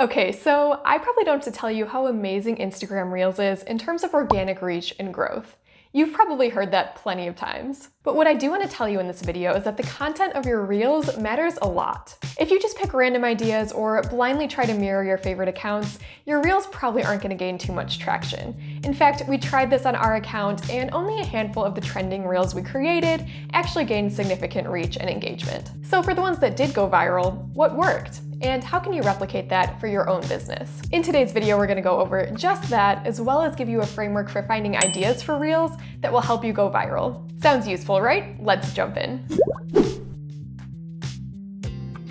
Okay, so I probably don't have to tell you how amazing Instagram Reels is in terms of organic reach and growth. You've probably heard that plenty of times. But what I do want to tell you in this video is that the content of your Reels matters a lot. If you just pick random ideas or blindly try to mirror your favorite accounts, your Reels probably aren't going to gain too much traction. In fact, we tried this on our account and only a handful of the trending Reels we created actually gained significant reach and engagement. So for the ones that did go viral, what worked? And how can you replicate that for your own business? In today's video, we're gonna go over just that, as well as give you a framework for finding ideas for Reels that will help you go viral. Sounds useful, right? Let's jump in.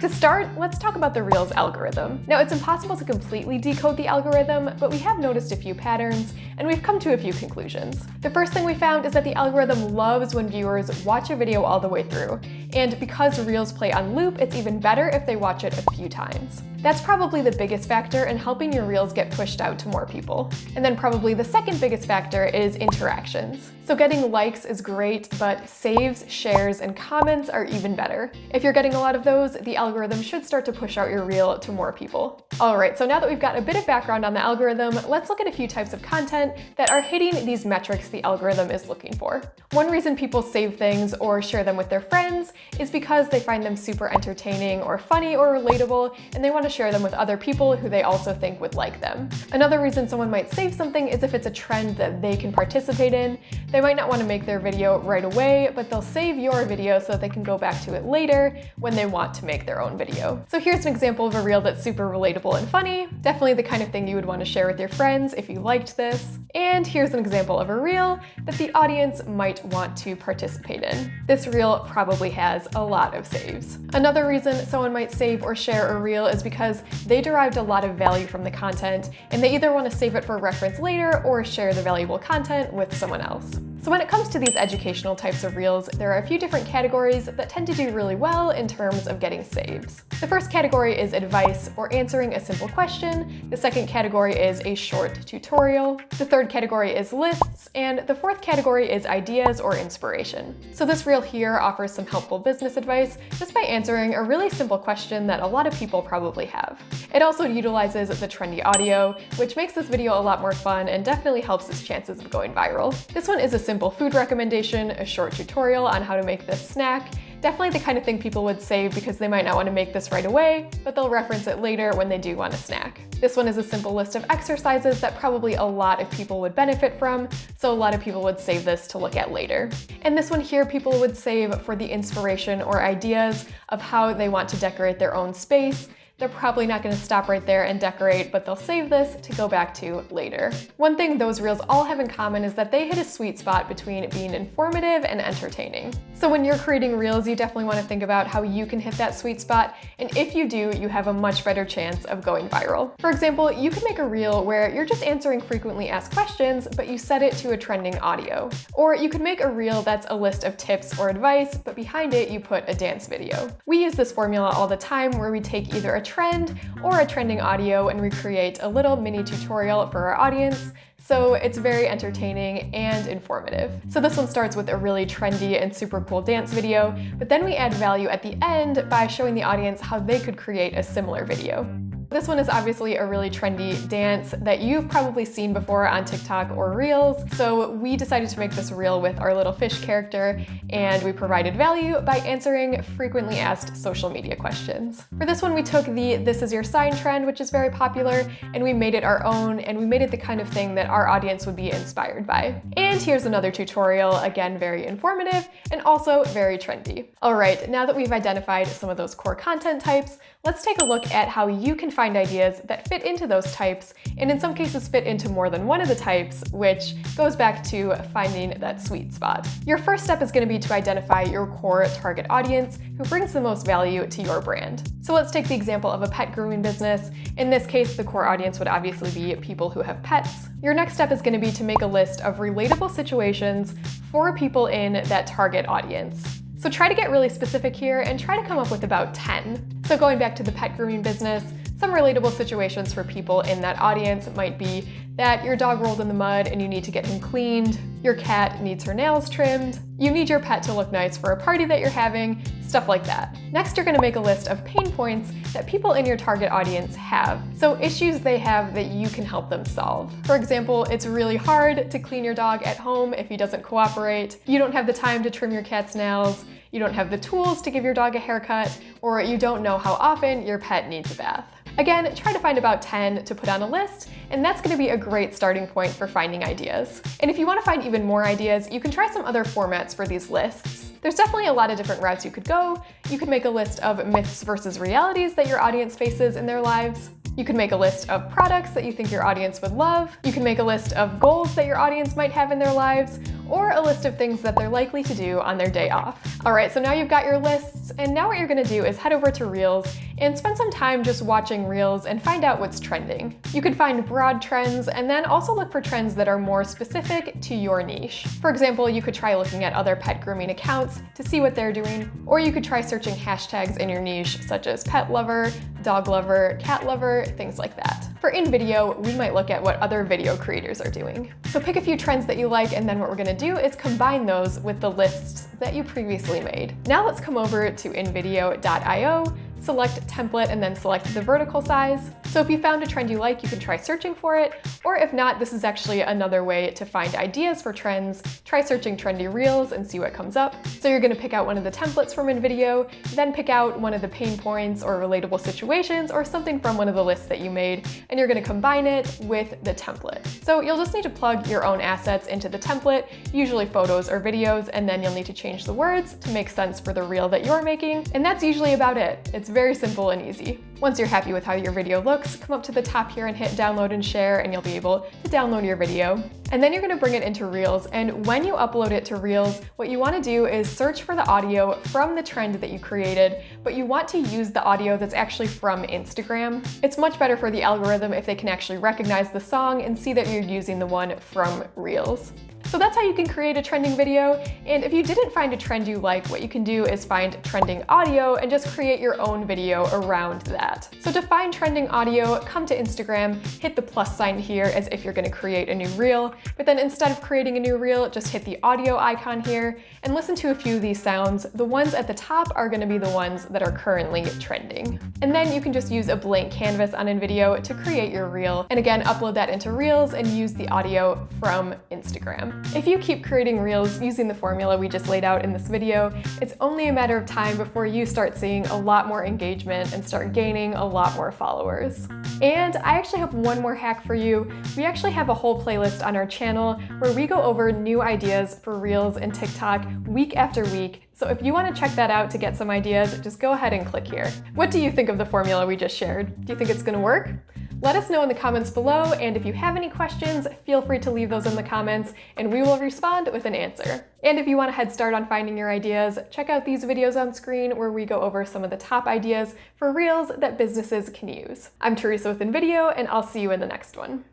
To start, let's talk about the Reels algorithm. Now, it's impossible to completely decode the algorithm, but we have noticed a few patterns, and we've come to a few conclusions. The first thing we found is that the algorithm loves when viewers watch a video all the way through, and because Reels play on loop, it's even better if they watch it a few times. That's probably the biggest factor in helping your Reels get pushed out to more people. And then probably the second biggest factor is interactions. So getting likes is great, but saves, shares, and comments are even better. If you're getting a lot of those, the algorithm should start to push out your Reel to more people. Alright, so now that we've got a bit of background on the algorithm, let's look at a few types of content that are hitting these metrics the algorithm is looking for. One reason people save things or share them with their friends is because they find them super entertaining or funny or relatable, and they want to share them with other people who they also think would like them. Another reason someone might save something is if it's a trend that they can participate in. They might not want to make their video right away, but they'll save your video so that they can go back to it later when they want to make their own video. So here's an example of a Reel that's super relatable and funny, definitely the kind of thing you would want to share with your friends if you liked this. And here's an example of a Reel that the audience might want to participate in. This Reel probably has a lot of saves. Another reason someone might save or share a Reel is because they derived a lot of value from the content, and they either want to save it for reference later or share the valuable content with someone else. So when it comes to these educational types of Reels, there are a few different categories that tend to do really well in terms of getting saves. The first category is advice or answering a simple question. The second category is a short tutorial. The third category is lists, and the fourth category is ideas or inspiration. So this Reel here offers some helpful business advice just by answering a really simple question that a lot of people probably have. It also utilizes the trendy audio, which makes this video a lot more fun and definitely helps its chances of going viral. This one is a simple food recommendation, a short tutorial on how to make this snack. Definitely the kind of thing people would save because they might not want to make this right away, but they'll reference it later when they do want a snack. This one is a simple list of exercises that probably a lot of people would benefit from, so a lot of people would save this to look at later. And this one here people would save for the inspiration or ideas of how they want to decorate their own space. They're probably not going to stop right there and decorate, but they'll save this to go back to later. One thing those Reels all have in common is that they hit a sweet spot between being informative and entertaining. So when you're creating Reels, you definitely want to think about how you can hit that sweet spot, and if you do, you have a much better chance of going viral. For example, you could make a Reel where you're just answering frequently asked questions, but you set it to a trending audio. Or you could make a Reel that's a list of tips or advice, but behind it you put a dance video. We use this formula all the time where we take either a trend or a trending audio and recreate a little mini tutorial for our audience, so it's very entertaining and informative. So this one starts with a really trendy and super cool dance video, but then we add value at the end by showing the audience how they could create a similar video. This one is obviously a really trendy dance that you've probably seen before on TikTok or Reels, so we decided to make this Reel with our little fish character, and we provided value by answering frequently asked social media questions. For this one, we took the "this is your sign" trend, which is very popular, and we made it our own, and we made it the kind of thing that our audience would be inspired by. And here's another tutorial, again very informative and also very trendy. Alright, now that we've identified some of those core content types, let's take a look at how you can find ideas that fit into those types, and in some cases fit into more than one of the types, which goes back to finding that sweet spot. Your first step is going to be to identify your core target audience who brings the most value to your brand. So let's take the example of a pet grooming business. In this case, the core audience would obviously be people who have pets. Your next step is going to be to make a list of relatable situations for people in that target audience. So try to get really specific here and try to come up with about 10. So going back to the pet grooming business, Some relatable situations for people in that audience might be that your dog rolled in the mud and you need to get him cleaned, your cat needs her nails trimmed, you need your pet to look nice for a party that you're having, stuff like that. Next, you're gonna make a list of pain points that people in your target audience have, so issues they have that you can help them solve. For example, it's really hard to clean your dog at home if he doesn't cooperate, you don't have the time to trim your cat's nails, you don't have the tools to give your dog a haircut, or you don't know how often your pet needs a bath. Again, try to find about 10 to put on a list, and that's going to be a great starting point for finding ideas. And if you want to find even more ideas, you can try some other formats for these lists. There's definitely a lot of different routes you could go. You could make a list of myths versus realities that your audience faces in their lives. You could make a list of products that you think your audience would love. You can make a list of goals that your audience might have in their lives, or a list of things that they're likely to do on their day off. All right, so now you've got your lists, and now what you're gonna do is head over to Reels and spend some time just watching Reels and find out what's trending. You can find broad trends and then also look for trends that are more specific to your niche. For example, you could try looking at other pet grooming accounts to see what they're doing, or you could try searching hashtags in your niche such as pet lover, dog lover, cat lover, things like that. For InVideo, we might look at what other video creators are doing. So pick a few trends that you like, and then what we're gonna do is combine those with the lists that you previously made. Now let's come over to InVideo.io, select template, and then select the vertical size. So if you found a trend you like, you can try searching for it, or if not, this is actually another way to find ideas for trends. Try searching trendy reels and see what comes up. So you're gonna pick out one of the templates from InVideo, then pick out one of the pain points or relatable situations or something from one of the lists that you made, and you're gonna combine it with the template. So you'll just need to plug your own assets into the template, usually photos or videos, and then you'll need to change the words to make sense for the reel that you're making, and that's usually about it. It's very simple and easy. Once you're happy with how your video looks, come up to the top here and hit download and share, and you'll be able to download your video. And then you're gonna bring it into Reels, and when you upload it to Reels, what you wanna do is search for the audio from the trend that you created, but you want to use the audio that's actually from Instagram. It's much better for the algorithm if they can actually recognize the song and see that you're using the one from Reels. So that's how you can create a trending video, and if you didn't find a trend you like, what you can do is find trending audio and just create your own video around that. So to find trending audio, come to Instagram, hit the plus sign here as if you're gonna create a new reel, but then instead of creating a new reel, just hit the audio icon here and listen to a few of these sounds. The ones at the top are gonna be the ones that are currently trending. And then you can just use a blank canvas on InVideo to create your reel, and again, upload that into Reels and use the audio from Instagram. If you keep creating reels using the formula we just laid out in this video, it's only a matter of time before you start seeing a lot more engagement and start gaining a lot more followers. And I actually have one more hack for you. We actually have a whole playlist on our channel where we go over new ideas for Reels and TikTok week after week. So if you want to check that out to get some ideas, just go ahead and click here. What do you think of the formula we just shared? Do you think it's going to work? Let us know in the comments below, and if you have any questions, feel free to leave those in the comments and we will respond with an answer. And if you want a head start on finding your ideas, check out these videos on screen where we go over some of the top ideas for Reels that businesses can use. I'm Teresa with InVideo, and I'll see you in the next one.